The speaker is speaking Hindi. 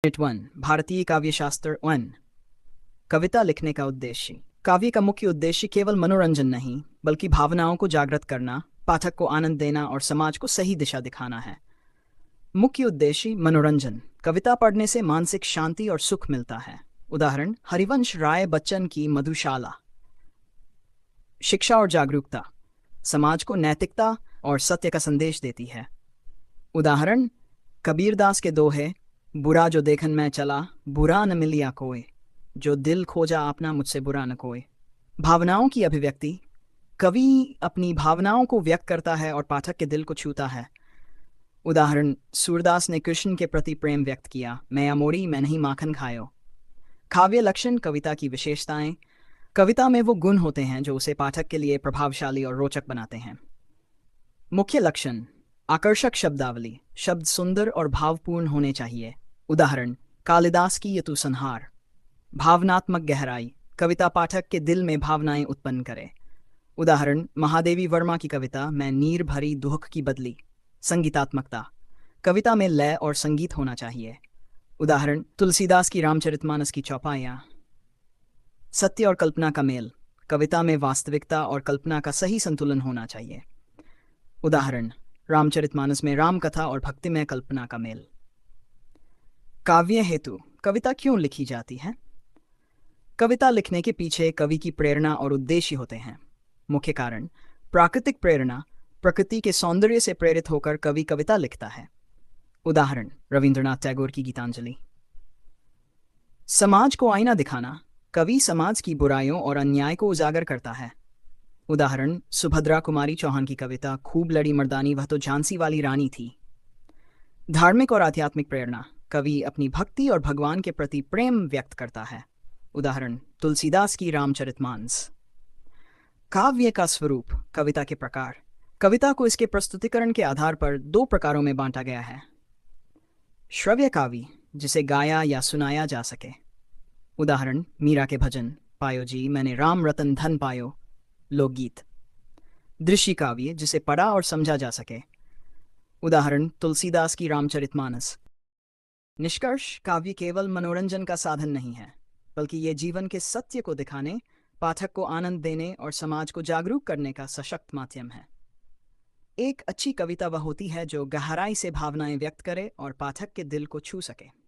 वन भारतीय काव्यशास्त्र वन कविता लिखने का उद्देश्य। काव्य का मुख्य उद्देश्य केवल मनोरंजन नहीं बल्कि भावनाओं को जागृत करना, पाठक को आनंद देना और समाज को सही दिशा दिखाना है। मुख्य उद्देश्य मनोरंजन। कविता पढ़ने से मानसिक शांति और सुख मिलता है। उदाहरण हरिवंश राय बच्चन की मधुशाला। शिक्षा और जागरूकता। समाज को नैतिकता और सत्य का संदेश देती है। उदाहरण कबीरदास के दोहे, बुरा जो देखन मैं चला, बुरा न मिलिया कोई, जो दिल खोजा अपना मुझसे बुरा न कोई। भावनाओं की अभिव्यक्ति। कवि अपनी भावनाओं को व्यक्त करता है और पाठक के दिल को छूता है। उदाहरण सूरदास ने कृष्ण के प्रति प्रेम व्यक्त किया, मैं अमोरी मैं नहीं माखन खायो। काव्य लक्षण। कविता की विशेषताएं। कविता में वो गुण होते हैं जो उसे पाठक के लिए प्रभावशाली और रोचक बनाते हैं। मुख्य लक्षण। आकर्षक शब्दावली। शब्द सुंदर और भावपूर्ण होने चाहिए। उदाहरण कालिदास की यतुसंहार। भावनात्मक गहराई। कविता पाठक के दिल में भावनाएं उत्पन्न करे। उदाहरण महादेवी वर्मा की कविता मैं नीर भरी दुख की बदली। संगीतात्मकता। कविता में लय और संगीत होना चाहिए। उदाहरण तुलसीदास की रामचरितमानस की चौपाइयाँ। सत्य और कल्पना का मेल। कविता में वास्तविकता और कल्पना का सही संतुलन होना चाहिए। उदाहरण रामचरितमानस में राम कथा और भक्तिमय कल्पना का मेल। काव्य हेतु। कविता क्यों लिखी जाती है? कविता लिखने के पीछे कवि की प्रेरणा और उद्देश्य होते हैं। मुख्य कारण। प्राकृतिक प्रेरणा। प्रकृति के सौंदर्य से प्रेरित होकर कवि कविता लिखता है। उदाहरण रविंद्रनाथ टैगोर की गीतांजलि। समाज को आईना दिखाना। कवि समाज की बुराइयों और अन्याय को उजागर करता है। उदाहरण सुभद्रा कुमारी चौहान की कविता खूब लड़ी मर्दानी वह तो झांसी वाली रानी थी। धार्मिक और आध्यात्मिक प्रेरणा। कवि अपनी भक्ति और भगवान के प्रति प्रेम व्यक्त करता है। उदाहरण तुलसीदास की रामचरितमानस। काव्य का स्वरूप। कविता के प्रकार। कविता को इसके प्रस्तुतिकरण के आधार पर दो प्रकारों में बांटा गया है। श्रव्य काव्य, जिसे गाया या सुनाया जा सके। उदाहरण मीरा के भजन, पायो जी मैंने राम रतन धन पायो, लोकगीत। दृश्य काव्य, जिसे पढ़ा और समझा जा सके। उदाहरण तुलसीदास की रामचरितमानस। निष्कर्ष, काव्य केवल मनोरंजन का साधन नहीं है बल्कि ये जीवन के सत्य को दिखाने, पाठक को आनंद देने और समाज को जागरूक करने का सशक्त माध्यम है। एक अच्छी कविता वह होती है जो गहराई से भावनाएं व्यक्त करे और पाठक के दिल को छू सके।